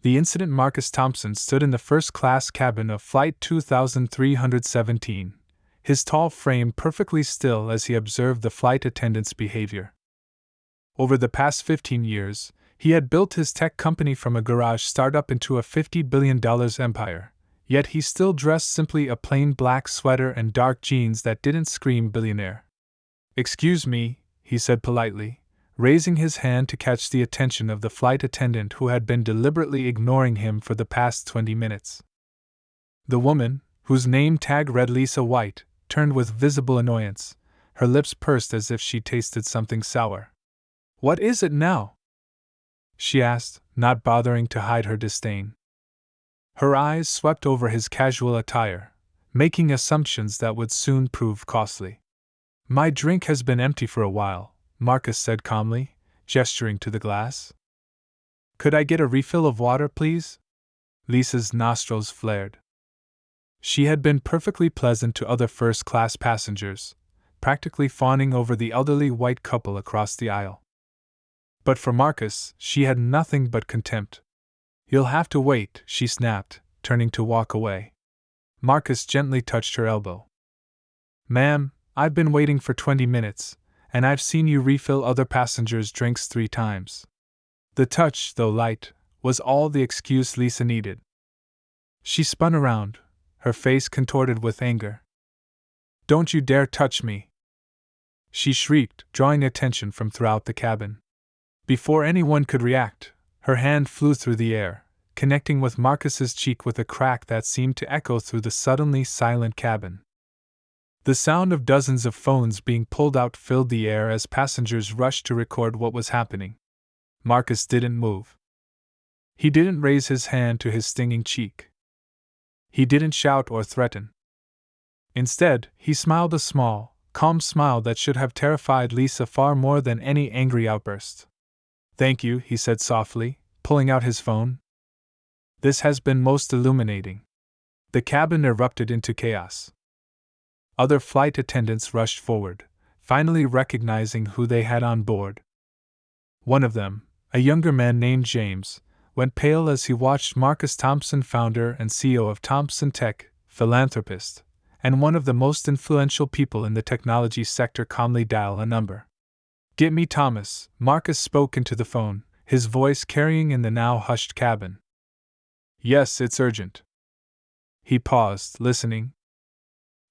The incident. Marcus Thompson stood in the first-class cabin of Flight 2317, his tall frame perfectly still as he observed the flight attendant's behavior. Over the past 15 years, he had built his tech company from a garage startup into a $50 billion empire, yet he still dressed simply a plain black sweater and dark jeans that didn't scream billionaire. "Excuse me," he said politely, raising his hand to catch the attention of the flight attendant who had been deliberately ignoring him for the past 20 minutes. The woman, whose name tag read Lisa White, turned with visible annoyance, her lips pursed as if she tasted something sour. "What is it now?" she asked, not bothering to hide her disdain. Her eyes swept over his casual attire, making assumptions that would soon prove costly. "My drink has been empty for a while," Marcus said calmly, gesturing to the glass. "Could I get a refill of water, please?" Lisa's nostrils flared. She had been perfectly pleasant to other first-class passengers, practically fawning over the elderly white couple across the aisle. But for Marcus, she had nothing but contempt. "You'll have to wait," she snapped, turning to walk away. Marcus gently touched her elbow. "Ma'am, I've been waiting for 20 minutes, and I've seen you refill other passengers' drinks 3 times. The touch, though light, was all the excuse Lisa needed. She spun around, her face contorted with anger. "Don't you dare touch me!" she shrieked, drawing attention from throughout the cabin. Before anyone could react, her hand flew through the air, connecting with Marcus's cheek with a crack that seemed to echo through the suddenly silent cabin. The sound of dozens of phones being pulled out filled the air as passengers rushed to record what was happening. Marcus didn't move. He didn't raise his hand to his stinging cheek. He didn't shout or threaten. Instead, he smiled a small, calm smile that should have terrified Lisa far more than any angry outburst. "Thank you," he said softly, pulling out his phone. "This has been most illuminating." The cabin erupted into chaos. Other flight attendants rushed forward, finally recognizing who they had on board. One of them, a younger man named James, went pale as he watched Marcus Thompson, founder and CEO of Thompson Tech, philanthropist, and one of the most influential people in the technology sector, calmly dial a number. "Get me Thomas," Marcus spoke into the phone, his voice carrying in the now hushed cabin. "Yes, it's urgent." He paused, listening.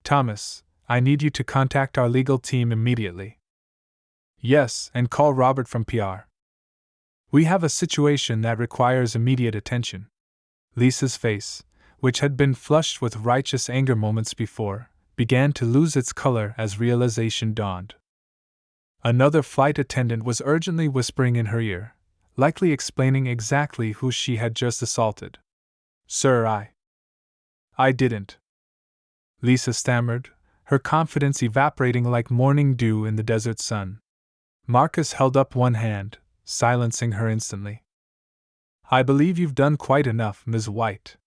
"Thomas, I need you to contact our legal team immediately." "Yes, and call Robert from PR. We have a situation that requires immediate attention." Lisa's face, which had been flushed with righteous anger moments before, began to lose its color as realization dawned. Another flight attendant was urgently whispering in her ear, likely explaining exactly who she had just assaulted. "Sir, I didn't," Lisa stammered, her confidence evaporating like morning dew in the desert sun. Marcus held up one hand, silencing her instantly. "I believe you've done quite enough, Ms. White.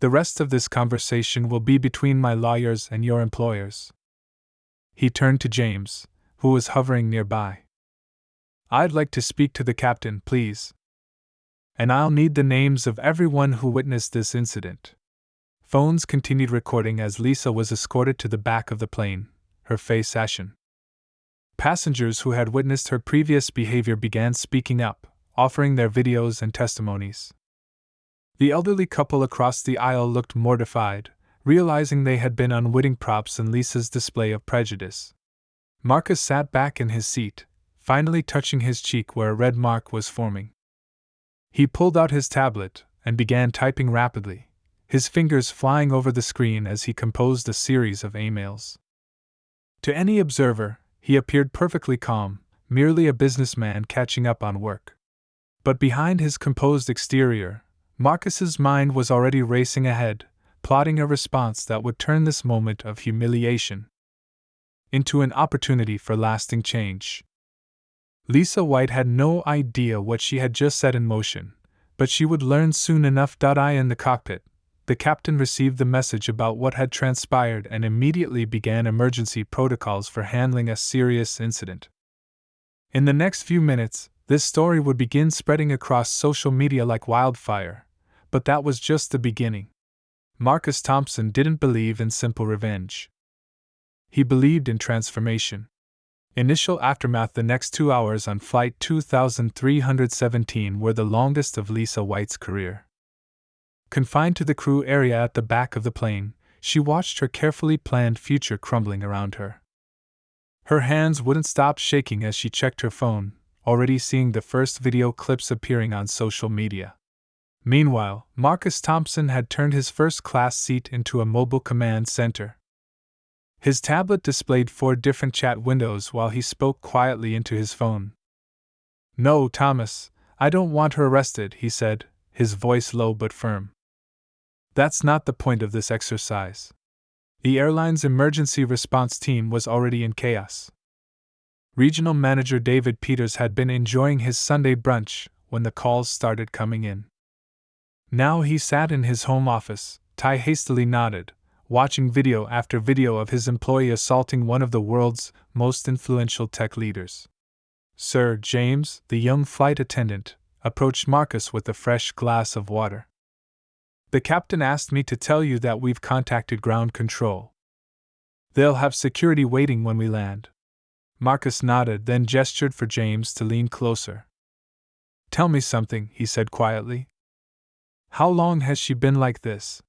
The rest of this conversation will be between my lawyers and your employers." He turned to James, who was hovering nearby. "I'd like to speak to the captain, please. And I'll need the names of everyone who witnessed this incident." Phones continued recording as Lisa was escorted to the back of the plane, her face ashen. Passengers who had witnessed her previous behavior began speaking up, offering their videos and testimonies. The elderly couple across the aisle looked mortified, realizing they had been unwitting props in Lisa's display of prejudice. Marcus sat back in his seat, finally touching his cheek where a red mark was forming. He pulled out his tablet and began typing rapidly, his fingers flying over the screen as he composed a series of emails. To any observer, he appeared perfectly calm, merely a businessman catching up on work. But behind his composed exterior, Marcus's mind was already racing ahead, plotting a response that would turn this moment of humiliation into an opportunity for lasting change. Lisa White had no idea what she had just set in motion, but she would learn soon enough. In the cockpit, the captain received the message about what had transpired and immediately began emergency protocols for handling a serious incident. In the next few minutes, This story would begin spreading across social media like wildfire, but that was just the beginning. Marcus Thompson didn't believe in simple revenge. He believed in transformation. Initial aftermath. The next 2 hours on Flight 2317 were the longest of Lisa White's career. Confined to the crew area at the back of the plane, she watched her carefully planned future crumbling around her. Her hands wouldn't stop shaking as she checked her phone, already seeing the first video clips appearing on social media. Meanwhile, Marcus Thompson had turned his first-class seat into a mobile command center. His tablet displayed 4 different chat windows while he spoke quietly into his phone. "No, Thomas, I don't want her arrested," he said, his voice low but firm. "That's not the point of this exercise." The airline's emergency response team was already in chaos. Regional Manager David Peters had been enjoying his Sunday brunch when the calls started coming in. Now he sat in his home office, tie hastily knotted, watching video after video of his employee assaulting one of the world's most influential tech leaders. Sir James, the young flight attendant, approached Marcus with a fresh glass of water. "The captain asked me to tell you that we've contacted ground control. They'll have security waiting when we land." Marcus nodded, then gestured for James to lean closer. "Tell me something," he said quietly. "How long has she been like this?"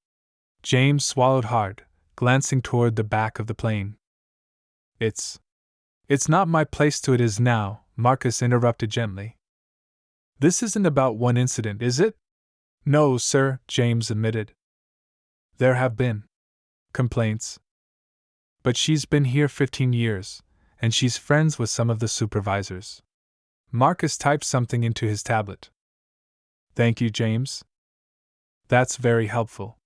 James swallowed hard, glancing toward the back of the plane. It's not my place to." "It is now," Marcus interrupted gently. "This isn't about one incident, is it?" "No, sir," James admitted. "There have been complaints. But she's been here 15 years, and she's friends with some of the supervisors." Marcus typed something into his tablet. "Thank you, James. That's very helpful."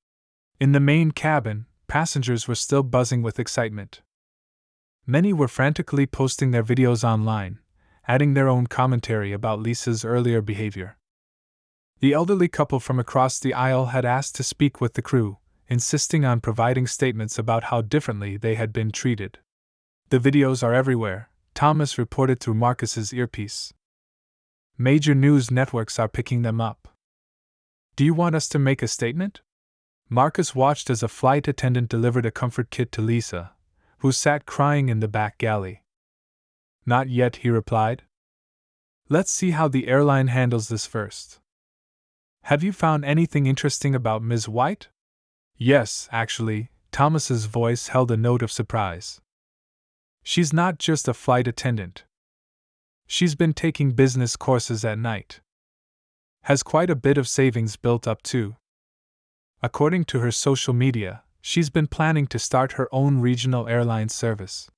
In the main cabin, passengers were still buzzing with excitement. Many were frantically posting their videos online, adding their own commentary about Lisa's earlier behavior. The elderly couple from across the aisle had asked to speak with the crew, insisting on providing statements about how differently they had been treated. "The videos are everywhere," Thomas reported through Marcus's earpiece. "Major news networks are picking them up. Do you want us to make a statement?" Marcus watched as a flight attendant delivered a comfort kit to Lisa, who sat crying in the back galley. "Not yet," he replied. "Let's see how the airline handles this first. Have you found anything interesting about Ms. White?" "Yes, actually," Thomas's voice held a note of surprise. "She's not just a flight attendant. She's been taking business courses at night. Has quite a bit of savings built up too. According to her social media, she's been planning to start her own regional airline service."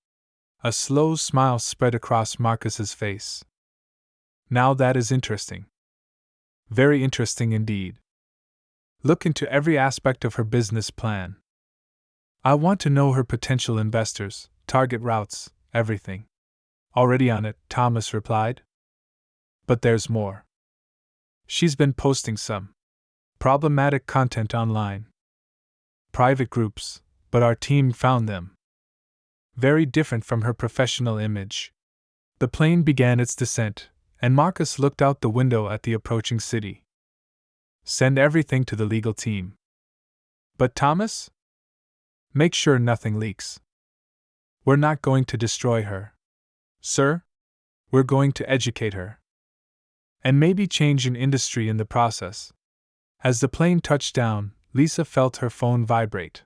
A slow smile spread across Marcus's face. "Now that is interesting. Very interesting indeed. Look into every aspect of her business plan. I want to know her potential investors, target routes, everything." "Already on it," Thomas replied. "But there's more. She's been posting some problematic content online. Private groups, but our team found them very different from her professional image." The plane began its descent, and Marcus looked out the window at the approaching city. "Send everything to the legal team." "But Thomas?" "Make sure nothing leaks. We're not going to destroy her, sir. We're going to educate her. And maybe change an industry in the process." As the plane touched down, Lisa felt her phone vibrate.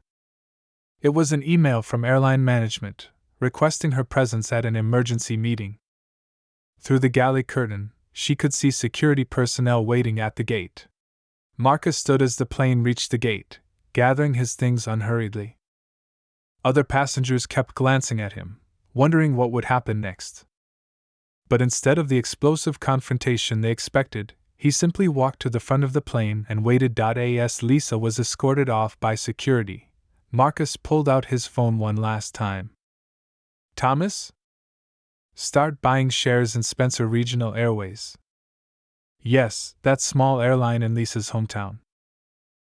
It was an email from airline management, requesting her presence at an emergency meeting. Through the galley curtain, she could see security personnel waiting at the gate. Marcus stood as the plane reached the gate, gathering his things unhurriedly. Other passengers kept glancing at him, wondering what would happen next. But instead of the explosive confrontation they expected, he simply walked to the front of the plane and waited. As Lisa was escorted off by security, Marcus pulled out his phone one last time. "Thomas? Start buying shares in Spencer Regional Airways." "Yes, that small airline in Lisa's hometown.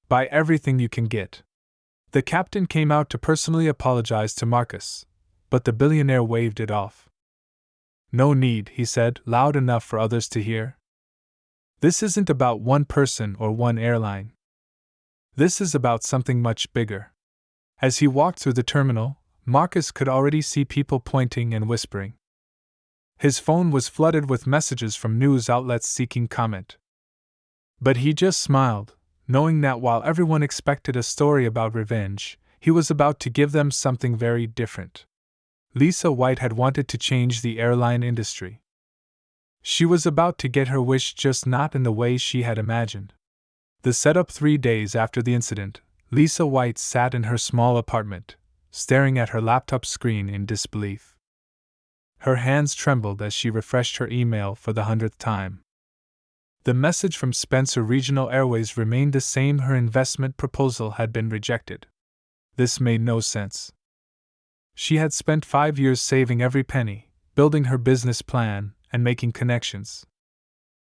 Buy everything you can get." The captain came out to personally apologize to Marcus, but the billionaire waved it off. No need, he said, loud enough for others to hear. This isn't about one person or one airline. This is about something much bigger. As he walked through the terminal, Marcus could already see people pointing and whispering. His phone was flooded with messages from news outlets seeking comment. But he just smiled, knowing that while everyone expected a story about revenge, he was about to give them something very different. Lisa White had wanted to change the airline industry. She was about to get her wish, just not in the way she had imagined. The setup 3 days after the incident, Lisa White sat in her small apartment, staring at her laptop screen in disbelief. Her hands trembled as she refreshed her email for the 100th time. The message from Spencer Regional Airways remained the same: her investment proposal had been rejected. This made no sense. She had spent 5 years saving every penny, building her business plan, and making connections.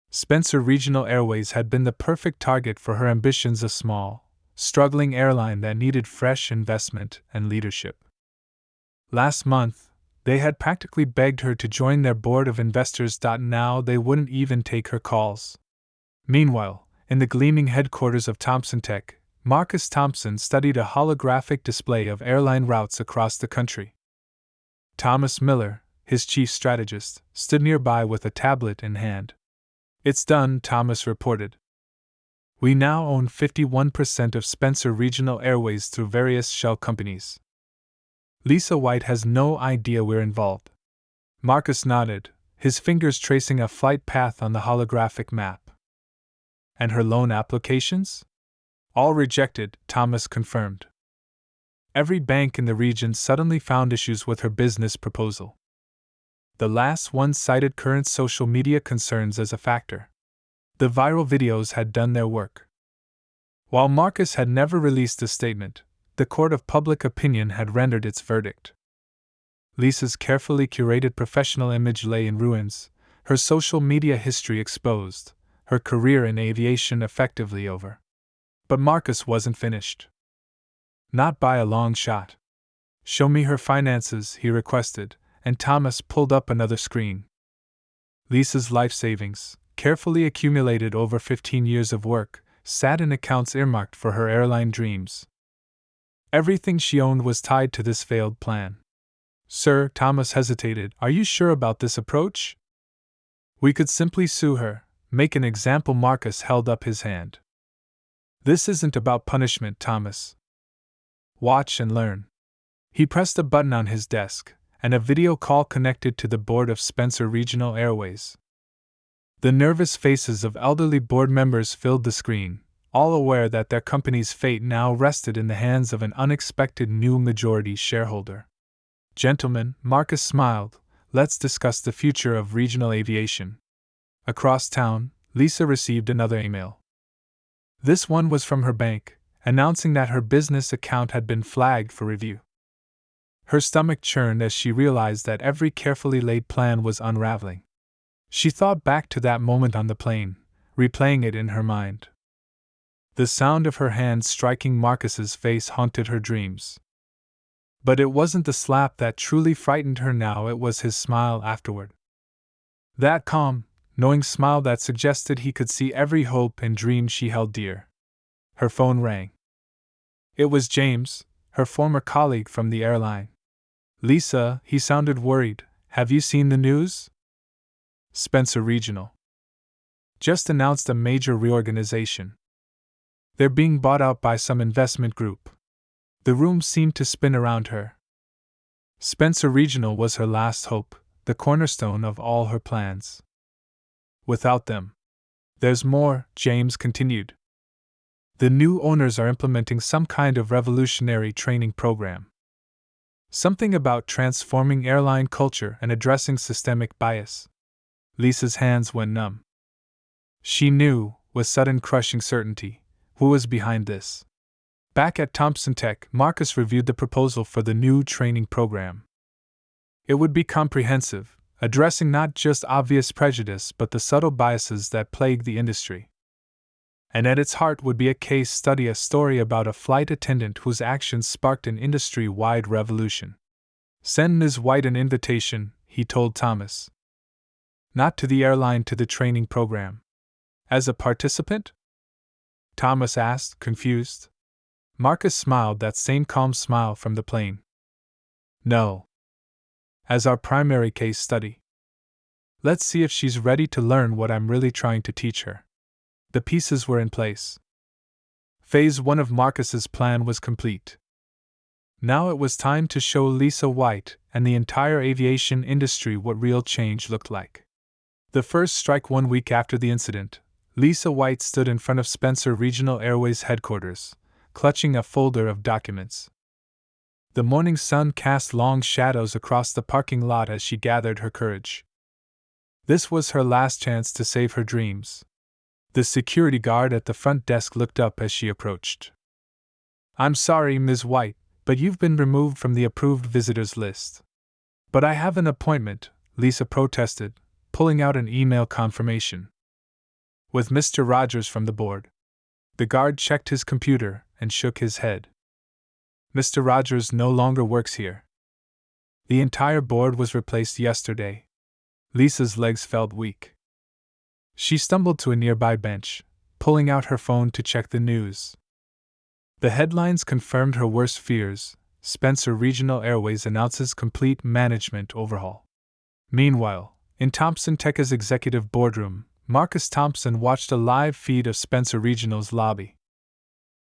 Spencer Regional Airways had been the perfect target for her ambitions, a small, struggling airline that needed fresh investment and leadership. Last month, they had practically begged her to join their board of investors. Now they wouldn't even take her calls. Meanwhile, in the gleaming headquarters of Thompson Tech, Marcus Thompson studied a holographic display of airline routes across the country. Thomas Miller, his chief strategist, stood nearby with a tablet in hand. "It's done," Thomas reported. "We now own 51% of Spencer Regional Airways through various shell companies. Lisa White has no idea we're involved." Marcus nodded, his fingers tracing a flight path on the holographic map. "And her loan applications?" "All rejected," Thomas confirmed. Every bank in the region suddenly found issues with her business proposal. The last one cited current social media concerns as a factor. The viral videos had done their work. While Marcus had never released a statement, the court of public opinion had rendered its verdict. Lisa's carefully curated professional image lay in ruins, her social media history exposed, her career in aviation effectively over. But Marcus wasn't finished. Not by a long shot. "Show me her finances," he requested, and Thomas pulled up another screen. Lisa's life savings, carefully accumulated over 15 years of work, sat in accounts earmarked for her airline dreams. Everything she owned was tied to this failed plan. "Sir," Thomas hesitated, "are you sure about this approach?" "We could simply sue her, make an example." Marcus held up his hand. "This isn't about punishment, Thomas. Watch and learn." He pressed a button on his desk, and a video call connected to the board of Spencer Regional Airways. The nervous faces of elderly board members filled the screen, all aware that their company's fate now rested in the hands of an unexpected new majority shareholder. "Gentlemen," Marcus smiled, "let's discuss the future of regional aviation." Across town, Lisa received another email. This one was from her bank, announcing that her business account had been flagged for review. Her stomach churned as she realized that every carefully laid plan was unraveling. She thought back to that moment on the plane, replaying it in her mind. The sound of her hand striking Marcus's face haunted her dreams. But it wasn't the slap that truly frightened her now, it was his smile afterward. That calm, knowing smile that suggested he could see every hope and dream she held dear. Her phone rang. It was James, her former colleague from the airline. "Lisa," he sounded worried, "have you seen the news? Spencer Regional just announced a major reorganization. They're being bought out by some investment group." The room seemed to spin around her. Spencer Regional was her last hope, the cornerstone of all her plans. Without them. "There's more," James continued. "The new owners are implementing some kind of revolutionary training program. Something about transforming airline culture and addressing systemic bias." Lisa's hands went numb. She knew, with sudden crushing certainty, who was behind this. Back at Thompson Tech, Marcus reviewed the proposal for the new training program. It would be comprehensive, addressing not just obvious prejudice but the subtle biases that plague the industry. And at its heart would be a case study, a story about a flight attendant whose actions sparked an industry-wide revolution. "Send Ms. White an invitation," he told Thomas. Not to the airline, to the training program. As a participant? Thomas asked, confused. Marcus smiled, that same calm smile from the plane. No. As our primary case study. Let's see if she's ready to learn what I'm really trying to teach her. The pieces were in place. Phase 1 of Marcus's plan was complete. Now it was time to show Lisa White and the entire aviation industry what real change looked like. The first strike, 1 week after the incident, Lisa White stood in front of Spencer Regional Airways headquarters, clutching a folder of documents. The morning sun cast long shadows across the parking lot as she gathered her courage. This was her last chance to save her dreams. The security guard at the front desk looked up as she approached. "I'm sorry, Ms. White, but you've been removed from the approved visitors list." "But I have an appointment," Lisa protested, pulling out an email confirmation. "With Mr. Rogers from the board." The guard checked his computer and shook his head. "Mr. Rogers no longer works here. The entire board was replaced yesterday." Lisa's legs felt weak. She stumbled to a nearby bench, pulling out her phone to check the news. The headlines confirmed her worst fears: Spencer Regional Airways announces complete management overhaul. Meanwhile, in Thompson Tech's executive boardroom, Marcus Thompson watched a live feed of Spencer Regional's lobby.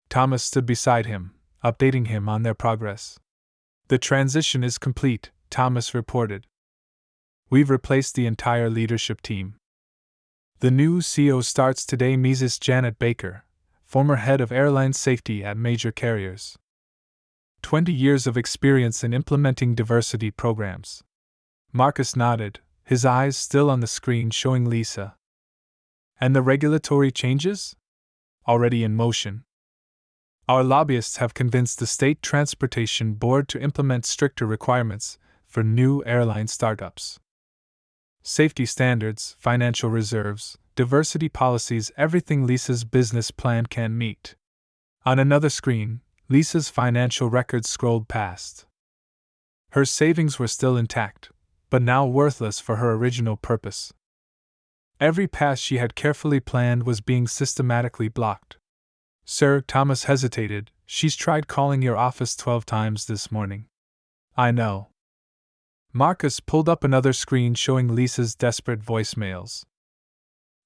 Thomas stood beside him, updating him on their progress. "The transition is complete," Thomas reported. "We've replaced the entire leadership team. The new CEO starts today, Mrs. Janet Baker, former head of airline safety at major carriers. 20 years of experience in implementing diversity programs." Marcus nodded, his eyes still on the screen showing Lisa. "And the regulatory changes?" "Already in motion. Our lobbyists have convinced the State Transportation Board to implement stricter requirements for new airline startups. Safety standards, financial reserves, diversity policies, everything Lisa's business plan can meet." On another screen, Lisa's financial records scrolled past. Her savings were still intact, but now worthless for her original purpose. Every path she had carefully planned was being systematically blocked. "Sir," Thomas hesitated, "she's tried calling your office 12 times this morning." "I know." Marcus pulled up another screen showing Lisa's desperate voicemails.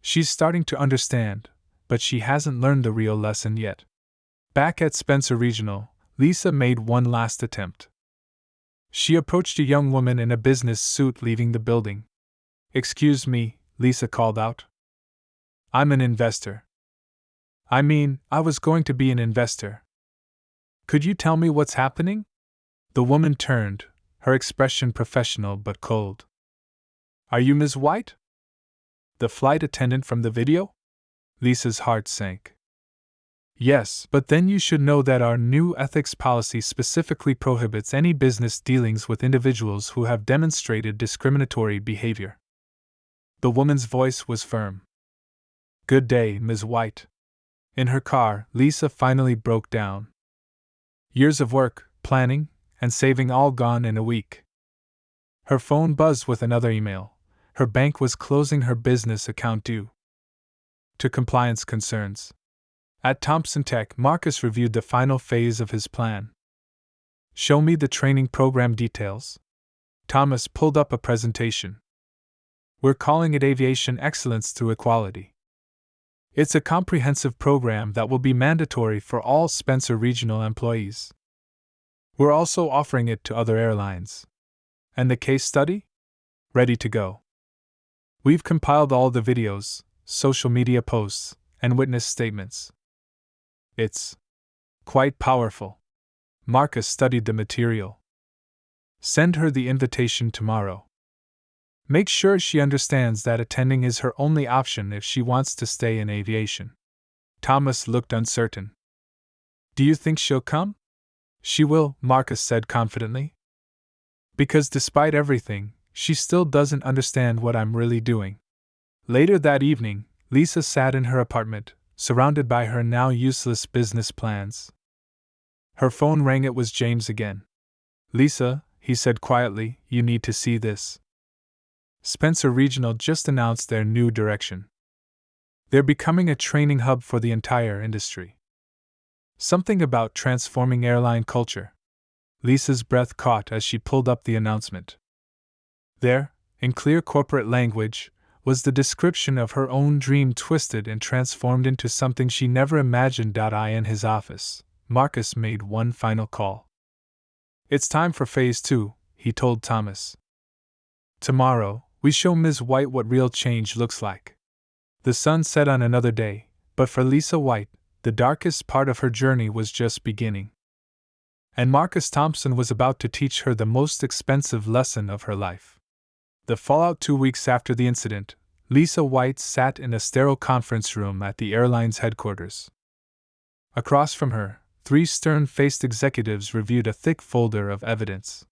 "She's starting to understand, but she hasn't learned the real lesson yet." Back at Spencer Regional, Lisa made one last attempt. She approached a young woman in a business suit leaving the building. "Excuse me," Lisa called out. "I'm an investor." I was going to be an investor." "Could you tell me what's happening?" The woman turned, her expression professional but cold. "Are you Ms. White? The flight attendant from the video?" Lisa's heart sank. "Yes, but then you should know that our new ethics policy specifically prohibits any business dealings with individuals who have demonstrated discriminatory behavior." The woman's voice was firm. "Good day, Ms. White." In her car, Lisa finally broke down. Years of work, planning, and saving all gone in a week. Her phone buzzed with another email. Her bank was closing her business account due to compliance concerns. At Thompson Tech, Marcus reviewed the final phase of his plan. "Show me the training program details." Thomas pulled up a presentation. "We're calling it Aviation Excellence Through Equality. It's a comprehensive program that will be mandatory for all Spencer Regional employees. We're also offering it to other airlines." "And the case study?" "Ready to go. We've compiled all the videos, social media posts, and witness statements. It's quite powerful." Marcus studied the material. "Send her the invitation tomorrow. Make sure she understands that attending is her only option if she wants to stay in aviation." Thomas looked uncertain. "Do you think she'll come?" "She will," Marcus said confidently. "Because despite everything, she still doesn't understand what I'm really doing." Later that evening, Lisa sat in her apartment, surrounded by her now useless business plans. Her phone rang. It was James again. "Lisa," he said quietly, "you need to see this." Spencer Regional just announced their new direction. They're becoming a training hub for the entire industry. Something about transforming airline culture. Lisa's breath caught as she pulled up the announcement. There, in clear corporate language, was the description of her own dream twisted and transformed into something she never imagined. In his office, Marcus made one final call. It's time for Phase 2, he told Thomas. Tomorrow, we show Ms. White what real change looks like. The sun set on another day, but for Lisa White, the darkest part of her journey was just beginning. And Marcus Thompson was about to teach her the most expensive lesson of her life. The fallout 2 weeks after the incident, Lisa White sat in a sterile conference room at the airline's headquarters. Across from her, 3 stern-faced executives reviewed a thick folder of evidence.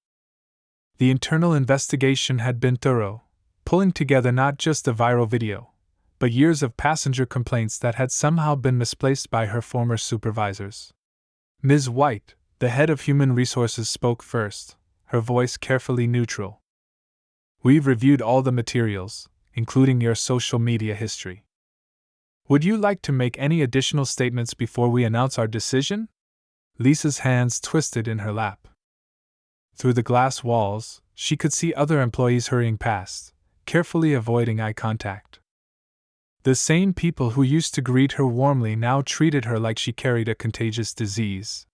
The internal investigation had been thorough, pulling together not just a viral video, but years of passenger complaints that had somehow been misplaced by her former supervisors. Ms. White, the head of Human Resources, spoke first, her voice carefully neutral. We've reviewed all the materials, including your social media history. Would you like to make any additional statements before we announce our decision? Lisa's hands twisted in her lap. Through the glass walls, she could see other employees hurrying past, carefully avoiding eye contact. The same people who used to greet her warmly now treated her like she carried a contagious disease.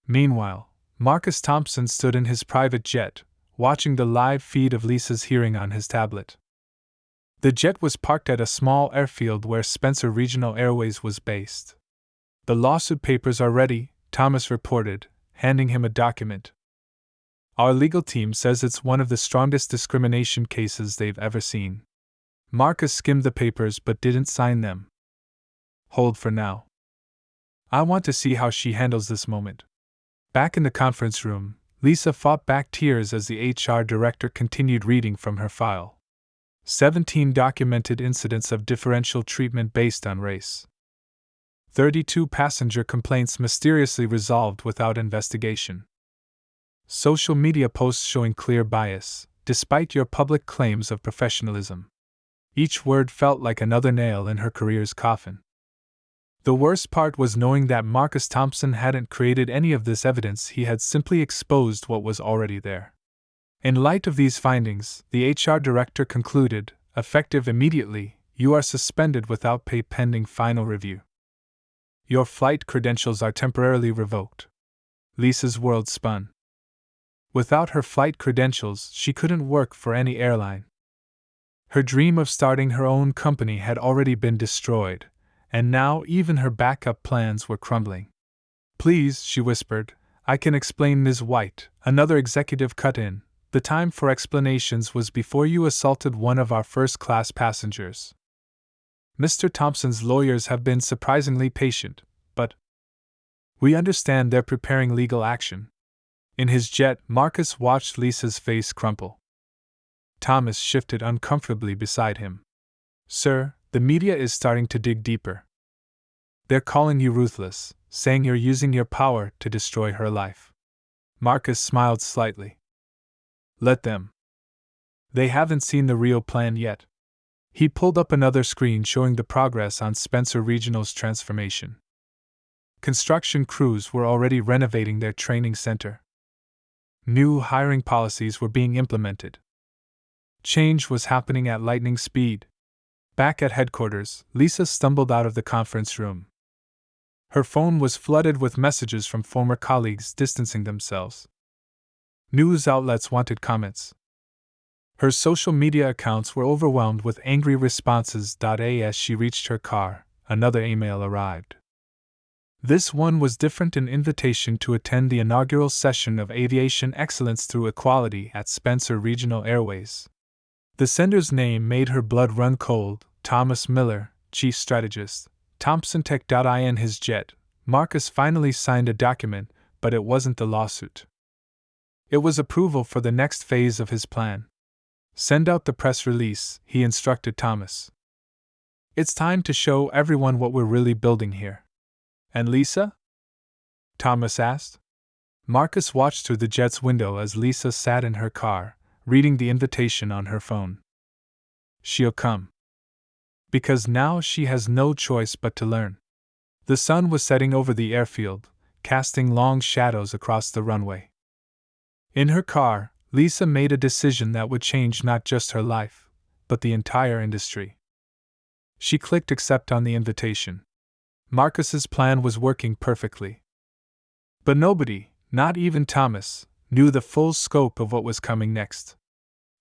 Meanwhile, Marcus Thompson stood in his private jet, watching the live feed of Lisa's hearing on his tablet. The jet was parked at a small airfield where Spencer Regional Airways was based. The lawsuit papers are ready, Thomas reported, handing him a document. Our legal team says it's one of the strongest discrimination cases they've ever seen. Marcus skimmed the papers but didn't sign them. Hold for now. I want to see how she handles this moment. Back in the conference room, Lisa fought back tears as the HR director continued reading from her file. 17 documented incidents of differential treatment based on race. 32 passenger complaints mysteriously resolved without investigation. Social media posts showing clear bias, despite your public claims of professionalism. Each word felt like another nail in her career's coffin. The worst part was knowing that Marcus Thompson hadn't created any of this evidence, he had simply exposed what was already there. In light of these findings, the HR director concluded, effective immediately, you are suspended without pay pending final review. Your flight credentials are temporarily revoked. Lisa's world spun. Without her flight credentials, she couldn't work for any airline. Her dream of starting her own company had already been destroyed, and now even her backup plans were crumbling. Please, she whispered, I can explain. Ms. White, another executive cut in. The time for explanations was before you assaulted one of our first-class passengers. Mr. Thompson's lawyers have been surprisingly patient, but we understand they're preparing legal action. In his jet, Marcus watched Lisa's face crumple. Thomas shifted uncomfortably beside him. Sir, the media is starting to dig deeper. They're calling you ruthless, saying you're using your power to destroy her life. Marcus smiled slightly. Let them. They haven't seen the real plan yet. He pulled up another screen showing the progress on Spencer Regional's transformation. Construction crews were already renovating their training center. New hiring policies were being implemented. Change was happening at lightning speed. Back at headquarters, Lisa stumbled out of the conference room. Her phone was flooded with messages from former colleagues distancing themselves. News outlets wanted comments. Her social media accounts were overwhelmed with angry responses. As she reached her car, another email arrived. This one was different, an invitation to attend the inaugural session of Aviation Excellence Through Equality at Spencer Regional Airways. The sender's name made her blood run cold, Thomas Miller, Chief Strategist, Thompson Tech. In his jet, Marcus finally signed a document, but it wasn't the lawsuit. It was approval for the next phase of his plan. Send out the press release, he instructed Thomas. It's time to show everyone what we're really building here. And Lisa? Thomas asked. Marcus watched through the jet's window as Lisa sat in her car, reading the invitation on her phone. she'll come. Because now she has no choice but to learn. The sun was setting over the airfield, casting long shadows across the runway. In her car, Lisa made a decision that would change not just her life, but the entire industry. She clicked accept on the invitation. Marcus's plan was working perfectly. But nobody, not even Thomas, knew the full scope of what was coming next.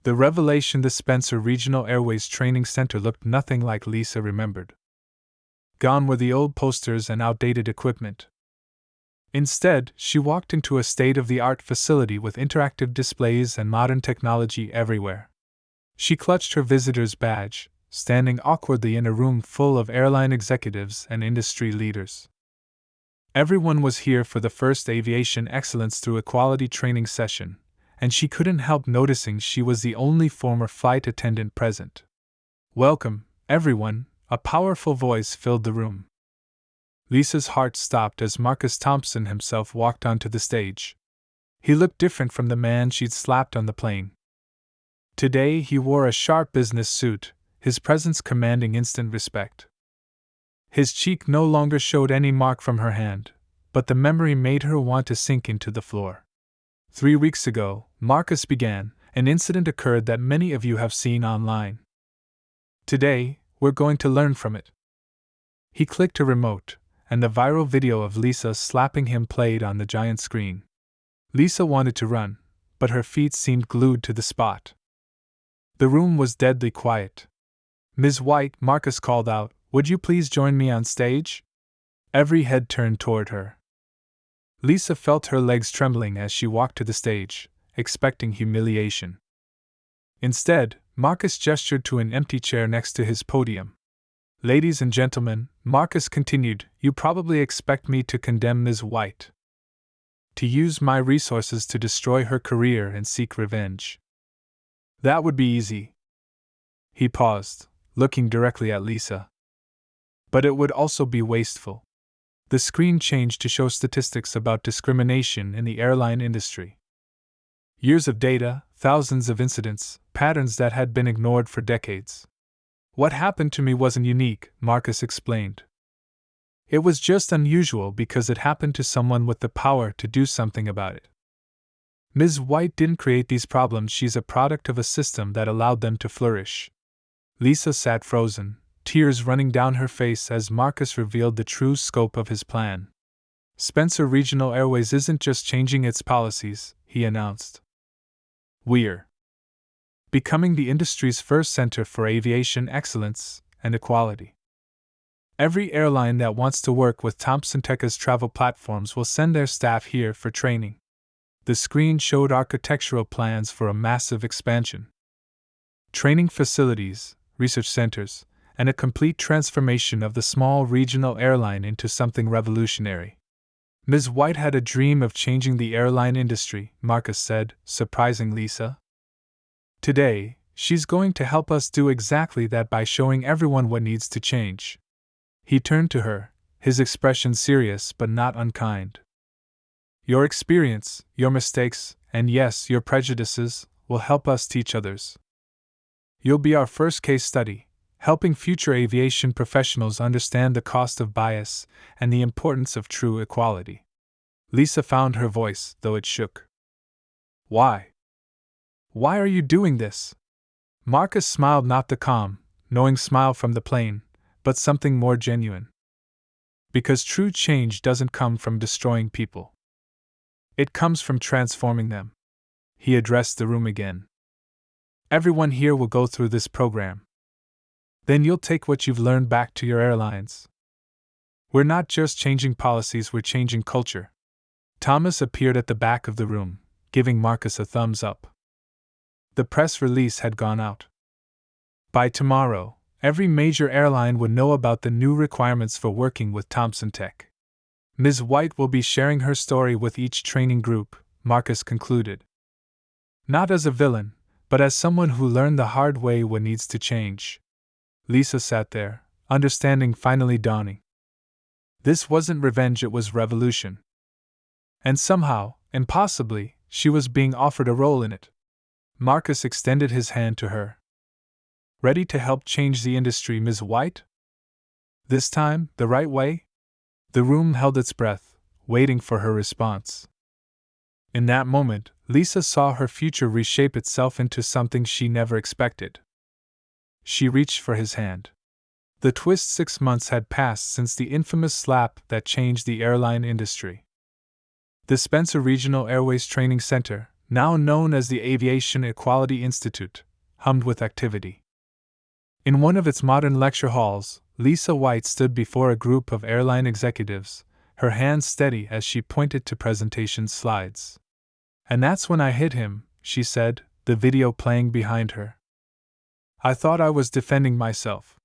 The revelation: the Spencer Regional Airways Training Center looked nothing like Lisa remembered. Gone were the old posters and outdated equipment. Instead, she walked into a state-of-the-art facility with interactive displays and modern technology everywhere. She clutched her visitor's badge, standing awkwardly in a room full of airline executives and industry leaders. Everyone was here for the first Aviation Excellence Through Equality training session, and she couldn't help noticing she was the only former flight attendant present. "Welcome, everyone," a powerful voice filled the room. Lisa's heart stopped as Marcus Thompson himself walked onto the stage. He looked different from the man she'd slapped on the plane. Today he wore a sharp business suit, his presence commanding instant respect. His cheek no longer showed any mark from her hand, but the memory made her want to sink into the floor. 3 weeks ago, Marcus began, an incident occurred that many of you have seen online. Today, we're going to learn from it. He clicked a remote, and the viral video of Lisa slapping him played on the giant screen. Lisa wanted to run, but her feet seemed glued to the spot. The room was deadly quiet. "Ms. White," Marcus called out, "would you please join me on stage?" Every head turned toward her. Lisa felt her legs trembling as she walked to the stage, expecting humiliation. Instead, Marcus gestured to an empty chair next to his podium. "Ladies and gentlemen," Marcus continued, "you probably expect me to condemn Ms. White. To use my resources to destroy her career and seek revenge. That would be easy." He paused, looking directly at Lisa. "But it would also be wasteful." The screen changed to show statistics about discrimination in the airline industry. Years of data, thousands of incidents, patterns that had been ignored for decades. "What happened to me wasn't unique," Marcus explained. "It was just unusual because it happened to someone with the power to do something about it. Ms. White didn't create these problems, she's a product of a system that allowed them to flourish." Lisa sat frozen, tears running down her face as Marcus revealed the true scope of his plan. "Spencer Regional Airways isn't just changing its policies," he announced. "We're becoming the industry's first center for aviation excellence and equality. Every airline that wants to work with Thompson Tech's travel platforms will send their staff here for training." The screen showed architectural plans for a massive expansion. Training facilities, research centers, and a complete transformation of the small regional airline into something revolutionary. "Ms. White had a dream of changing the airline industry," Marcus said, surprising Lisa. "Today, she's going to help us do exactly that by showing everyone what needs to change." He turned to her, his expression serious but not unkind. "Your experience, your mistakes, and yes, your prejudices, will help us teach others. You'll be our first case study, helping future aviation professionals understand the cost of bias and the importance of true equality." Lisa found her voice, though it shook. "Why? Why are you doing this?" Marcus smiled, not the calm, knowing smile from the plane, but something more genuine. "Because true change doesn't come from destroying people. It comes from transforming them." He addressed the room again. "Everyone here will go through this program. Then you'll take what you've learned back to your airlines. We're not just changing policies, we're changing culture." Thomas appeared at the back of the room, giving Marcus a thumbs up. The press release had gone out. By tomorrow, every major airline would know about the new requirements for working with Thompson Tech. "Ms. White will be sharing her story with each training group," Marcus concluded. "Not as a villain, but as someone who learned the hard way what needs to change." Lisa sat there, understanding finally dawning. This wasn't revenge, it was revolution. And somehow, impossibly, she was being offered a role in it. Marcus extended his hand to her. Ready to help change the industry, Ms. White? This time, the right way? The room held its breath, waiting for her response. In that moment, Lisa saw her future reshape itself into something she never expected. She reached for his hand. The twist 6 months had passed since the infamous slap that changed the airline industry. The Spencer Regional Airways Training Center, now known as the Aviation Equality Institute, hummed with activity. In one of its modern lecture halls, Lisa White stood before a group of airline executives, her hands steady as she pointed to presentation slides. "And that's when I hit him," she said, the video playing behind her. "I thought I was defending myself.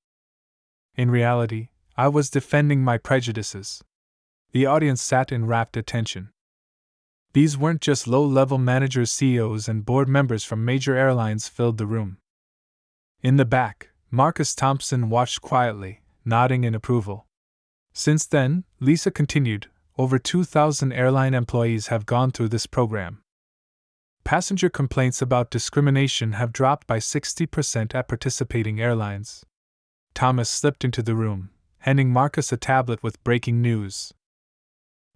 In reality, I was defending my prejudices." The audience sat in rapt attention. These weren't just low-level managers, CEOs, and board members from major airlines filled the room. In the back, Marcus Thompson watched quietly, nodding in approval. Since then, Lisa continued, over 2,000 airline employees have gone through this program. Passenger complaints about discrimination have dropped by 60% at participating airlines. Thomas slipped into the room, handing Marcus a tablet with breaking news.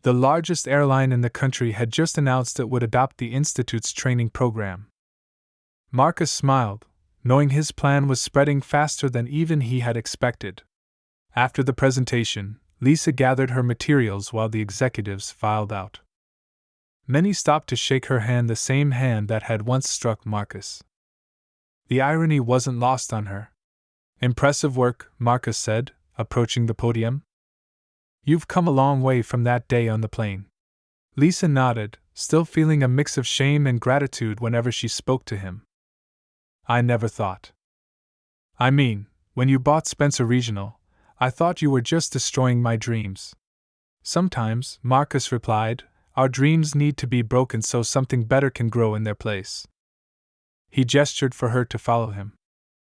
The largest airline in the country had just announced it would adopt the Institute's training program. Marcus smiled, knowing his plan was spreading faster than even he had expected. After the presentation, Lisa gathered her materials while the executives filed out. Many stopped to shake her hand, the same hand that had once struck Marcus. The irony wasn't lost on her. "Impressive work," Marcus said, approaching the podium. "You've come a long way from that day on the plane." Lisa nodded, still feeling a mix of shame and gratitude whenever she spoke to him. "I never thought. I mean, when you bought Spencer Regional, I thought you were just destroying my dreams." "Sometimes," Marcus replied, "our dreams need to be broken so something better can grow in their place." He gestured for her to follow him.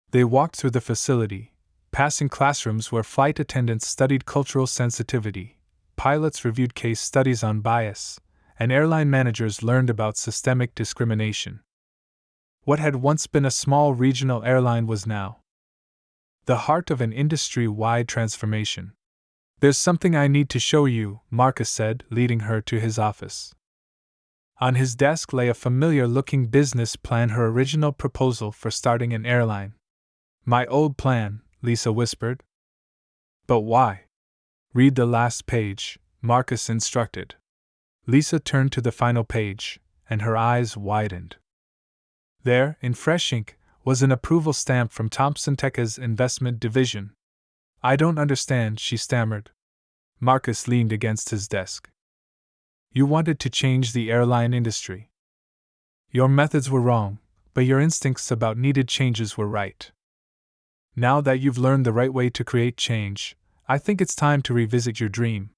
They walked through the facility, passing classrooms where flight attendants studied cultural sensitivity, pilots reviewed case studies on bias, and airline managers learned about systemic discrimination. What had once been a small regional airline was now the heart of an industry-wide transformation. "There's something I need to show you," Marcus said, leading her to his office. On his desk lay a familiar-looking business plan, her original proposal for starting an airline. "My old plan," Lisa whispered. "But why?" "Read the last page," Marcus instructed. Lisa turned to the final page, and her eyes widened. There, in fresh ink, was an approval stamp from Thompson Tech's investment division. "I don't understand," she stammered. Marcus leaned against his desk. "You wanted to change the airline industry. Your methods were wrong, but your instincts about needed changes were right. Now that you've learned the right way to create change, I think it's time to revisit your dream."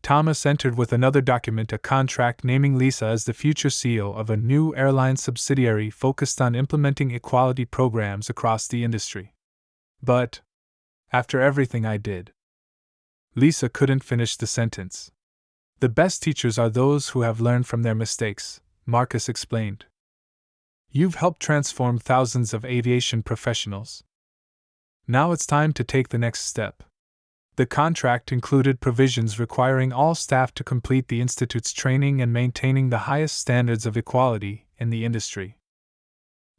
Thomas entered with another document, a contract naming Lisa as the future CEO of a new airline subsidiary focused on implementing equality programs across the industry. "But after everything I did..." Lisa couldn't finish the sentence. "The best teachers are those who have learned from their mistakes," Marcus explained. "You've helped transform thousands of aviation professionals. Now it's time to take the next step." The contract included provisions requiring all staff to complete the Institute's training and maintaining the highest standards of equality in the industry.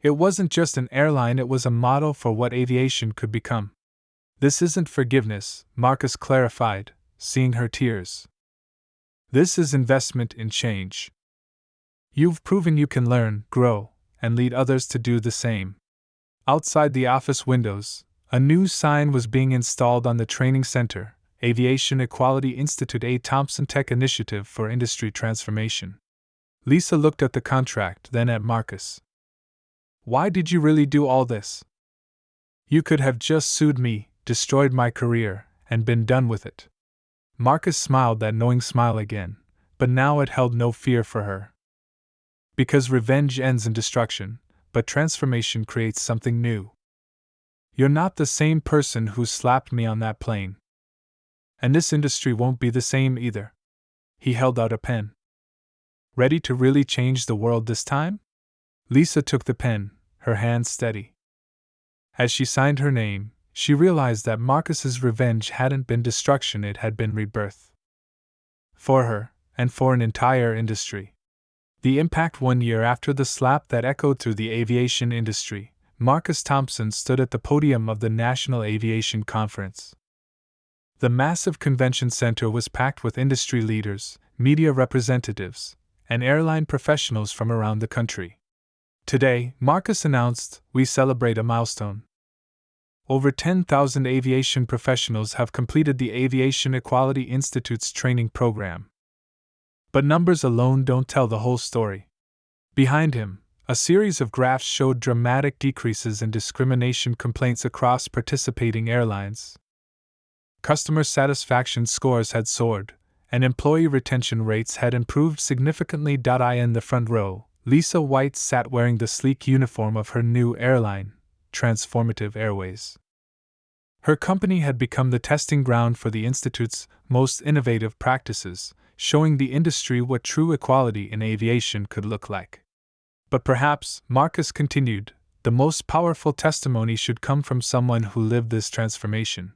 It wasn't just an airline, it was a model for what aviation could become. "This isn't forgiveness," Marcus clarified, seeing her tears. "This is investment in change. You've proven you can learn, grow, and lead others to do the same." Outside the office windows, a new sign was being installed on the training center: Aviation Equality Institute, a Thompson Tech initiative for industry transformation. Lisa looked at the contract, then at Marcus. "Why did you really do all this? You could have just sued me, destroyed my career, and been done with it." Marcus smiled that knowing smile again, but now it held no fear for her. "Because revenge ends in destruction, but transformation creates something new. You're not the same person who slapped me on that plane. And this industry won't be the same either." He held out a pen. "Ready to really change the world this time?" Lisa took the pen, her hand steady. As she signed her name, she realized that Marcus's revenge hadn't been destruction, it had been rebirth. For her, and for an entire industry. The impact 1 year after the slap that echoed through the aviation industry, Marcus Thompson stood at the podium of the National Aviation Conference. The massive convention center was packed with industry leaders, media representatives, and airline professionals from around the country. Today, Marcus announced, we celebrate a milestone. Over 10,000 aviation professionals have completed the Aviation Equality Institute's training program. But numbers alone don't tell the whole story. Behind him, a series of graphs showed dramatic decreases in discrimination complaints across participating airlines. Customer satisfaction scores had soared, and employee retention rates had improved significantly. In the front row, Lisa White sat wearing the sleek uniform of her new airline, Transformative Airways. Her company had become the testing ground for the Institute's most innovative practices, showing the industry what true equality in aviation could look like. But perhaps, Marcus continued, the most powerful testimony should come from someone who lived this transformation.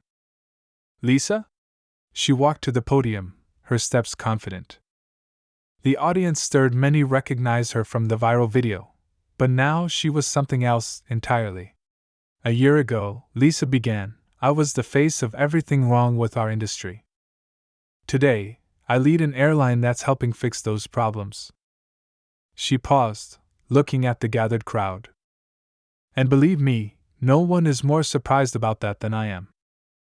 Lisa? She walked to the podium, her steps confident. The audience stirred, many recognized her from the viral video, but now she was something else entirely. A year ago, Lisa began, I was the face of everything wrong with our industry. Today, I lead an airline that's helping fix those problems. She paused, looking at the gathered crowd. And believe me, no one is more surprised about that than I am.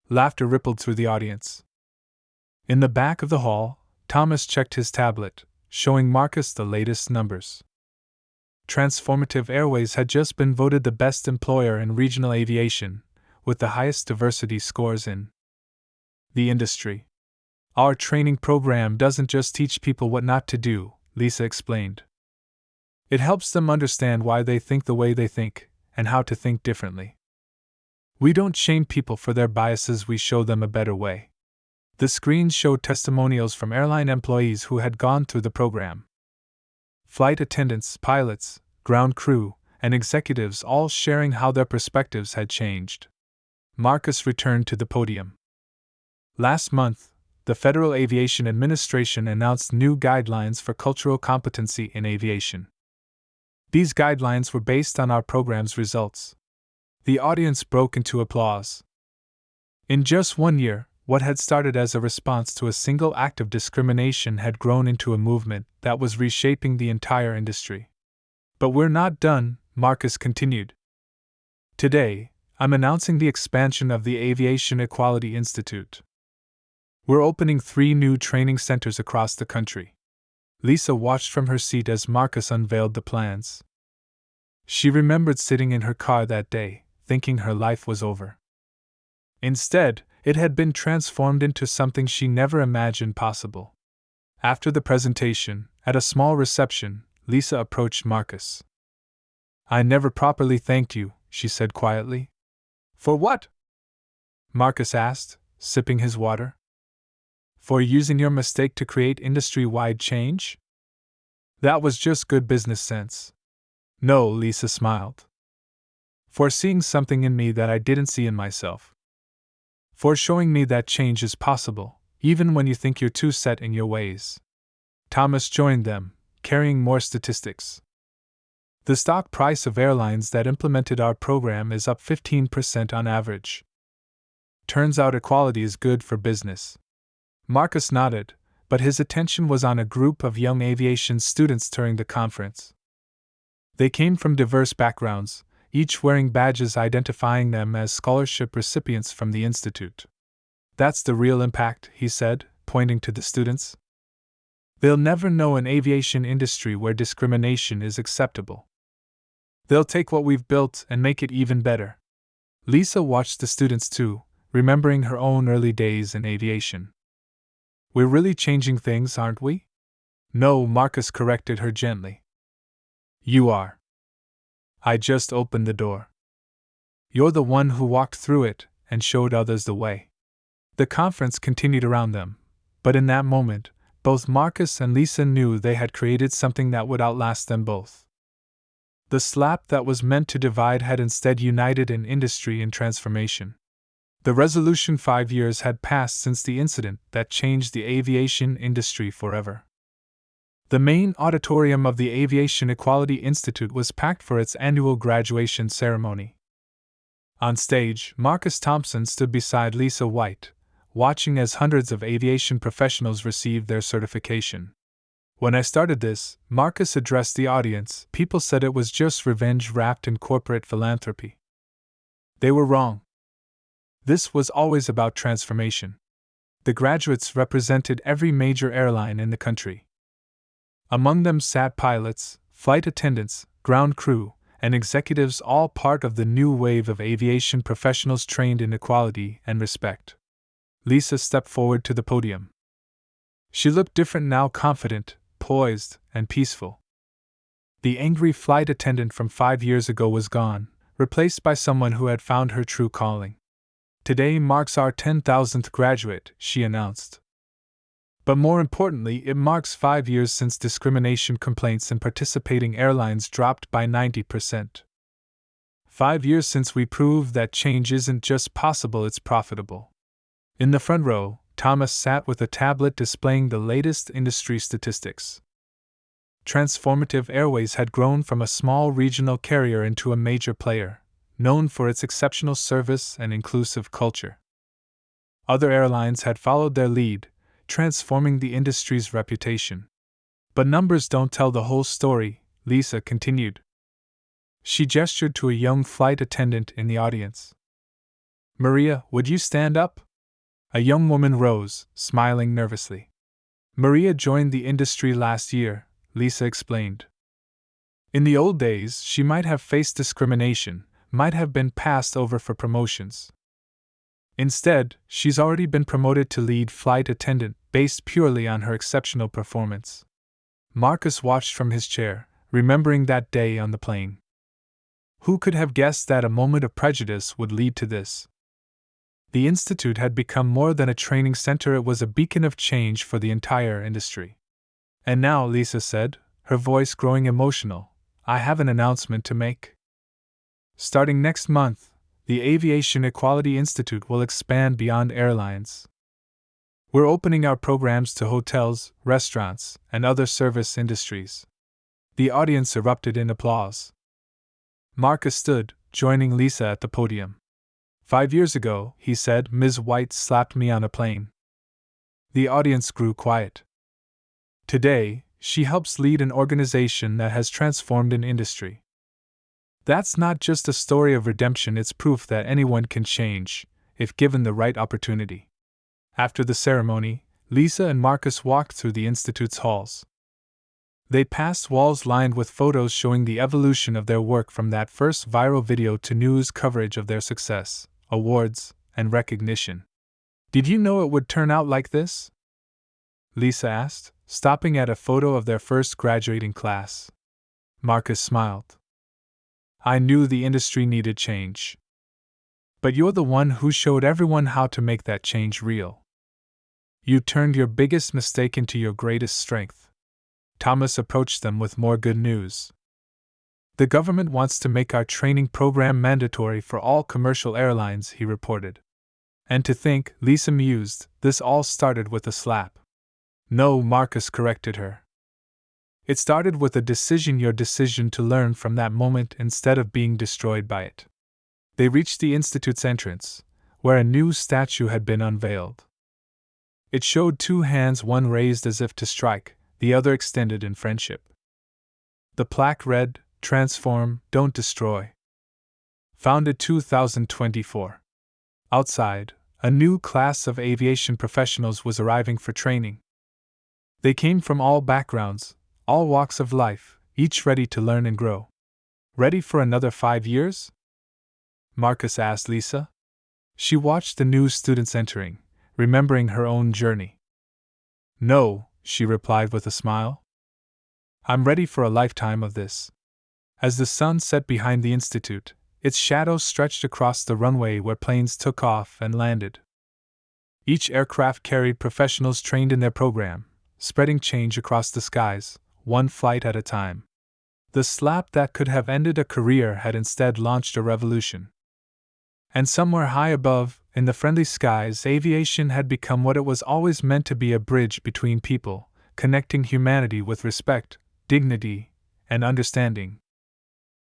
Laughter rippled through the audience. In the back of the hall, Thomas checked his tablet, showing Marcus the latest numbers. Transformative Airways had just been voted the best employer in regional aviation, with the highest diversity scores in the industry. Our training program doesn't just teach people what not to do, Lisa explained. It helps them understand why they think the way they think, and how to think differently. We don't shame people for their biases, we show them a better way. The screens showed testimonials from airline employees who had gone through the program. Flight attendants, pilots, ground crew, and executives all sharing how their perspectives had changed. Marcus returned to the podium. Last month, the Federal Aviation Administration announced new guidelines for cultural competency in aviation. These guidelines were based on our program's results. The audience broke into applause. In just 1 year, what had started as a response to a single act of discrimination had grown into a movement that was reshaping the entire industry. But we're not done, Marcus continued. Today, I'm announcing the expansion of the Aviation Equality Institute. We're opening 3 new training centers across the country. Lisa watched from her seat as Marcus unveiled the plans. She remembered sitting in her car that day, thinking her life was over. Instead, it had been transformed into something she never imagined possible. After the presentation, at a small reception, Lisa approached Marcus. I never properly thanked you, she said quietly. For what? Marcus asked, sipping his water. For using your mistake to create industry-wide change? That was just good business sense. No, Lisa smiled. For seeing something in me that I didn't see in myself. For showing me that change is possible, even when you think you're too set in your ways. Thomas joined them, carrying more statistics. The stock price of airlines that implemented our program is up 15% on average. Turns out equality is good for business. Marcus nodded, but his attention was on a group of young aviation students during the conference. They came from diverse backgrounds, each wearing badges identifying them as scholarship recipients from the Institute. That's the real impact, he said, pointing to the students. They'll never know an aviation industry where discrimination is acceptable. They'll take what we've built and make it even better. Lisa watched the students too, remembering her own early days in aviation. We're really changing things, aren't we? No, Marcus corrected her gently. You are. I just opened the door. You're the one who walked through it and showed others the way. The conference continued around them, but in that moment, both Marcus and Lisa knew they had created something that would outlast them both. The slap that was meant to divide had instead united an industry in transformation. The resolution 5 years had passed since the incident that changed the aviation industry forever. The main auditorium of the Aviation Equality Institute was packed for its annual graduation ceremony. On stage, Marcus Thompson stood beside Lisa White, watching as hundreds of aviation professionals received their certification. When I started this, Marcus addressed the audience, people said it was just revenge wrapped in corporate philanthropy. They were wrong. This was always about transformation. The graduates represented every major airline in the country. Among them sat pilots, flight attendants, ground crew, and executives, all part of the new wave of aviation professionals trained in equality and respect. Lisa stepped forward to the podium. She looked different now, confident, poised, and peaceful. The angry flight attendant from 5 years ago was gone, replaced by someone who had found her true calling. Today marks our 10,000th graduate, she announced. But more importantly, it marks 5 years since discrimination complaints in participating airlines dropped by 90%. 5 years since we proved that change isn't just possible, it's profitable. In the front row, Thomas sat with a tablet displaying the latest industry statistics. Transformative Airways had grown from a small regional carrier into a major player, known for its exceptional service and inclusive culture. Other airlines had followed their lead, transforming the industry's reputation. But numbers don't tell the whole story, Lisa continued. She gestured to a young flight attendant in the audience. Maria, would you stand up? A young woman rose, smiling nervously. Maria joined the industry last year, Lisa explained. In the old days, she might have faced discrimination, might have been passed over for promotions. Instead, she's already been promoted to lead flight attendant, based purely on her exceptional performance. Marcus watched from his chair, remembering that day on the plane. Who could have guessed that a moment of prejudice would lead to this? The Institute had become more than a training center, it was a beacon of change for the entire industry. And now, Lisa said, her voice growing emotional, I have an announcement to make. Starting next month, the Aviation Equality Institute will expand beyond airlines. We're opening our programs to hotels, restaurants, and other service industries. The audience erupted in applause. Marcus stood, joining Lisa at the podium. 5 years ago, he said, Ms. White slapped me on a plane. The audience grew quiet. Today, she helps lead an organization that has transformed an industry. That's not just a story of redemption, it's proof that anyone can change, if given the right opportunity. After the ceremony, Lisa and Marcus walked through the Institute's halls. They passed walls lined with photos showing the evolution of their work, from that first viral video to news coverage of their success, awards, and recognition. Did you know it would turn out like this? Lisa asked, stopping at a photo of their first graduating class. Marcus smiled. I knew the industry needed change. But you're the one who showed everyone how to make that change real. You turned your biggest mistake into your greatest strength. Thomas approached them with more good news. The government wants to make our training program mandatory for all commercial airlines, he reported. And to think, Lisa mused, this all started with a slap. No, Marcus corrected her. It started with a decision, your decision to learn from that moment instead of being destroyed by it. They reached the Institute's entrance, where a new statue had been unveiled. It showed 2 hands, one raised as if to strike, the other extended in friendship. The plaque read, Transform, Don't Destroy. Founded 2024. Outside, a new class of aviation professionals was arriving for training. They came from all backgrounds, all walks of life, each ready to learn and grow. Ready for another 5 years? Marcus asked Lisa. She watched the new students entering, remembering her own journey. No, she replied with a smile. I'm ready for a lifetime of this. As the sun set behind the Institute, its shadow stretched across the runway where planes took off and landed. Each aircraft carried professionals trained in their program, spreading change across the skies, one flight at a time. The slap that could have ended a career had instead launched a revolution. And somewhere high above, in the friendly skies, aviation had become what it was always meant to be: a bridge between people, connecting humanity with respect, dignity, and understanding.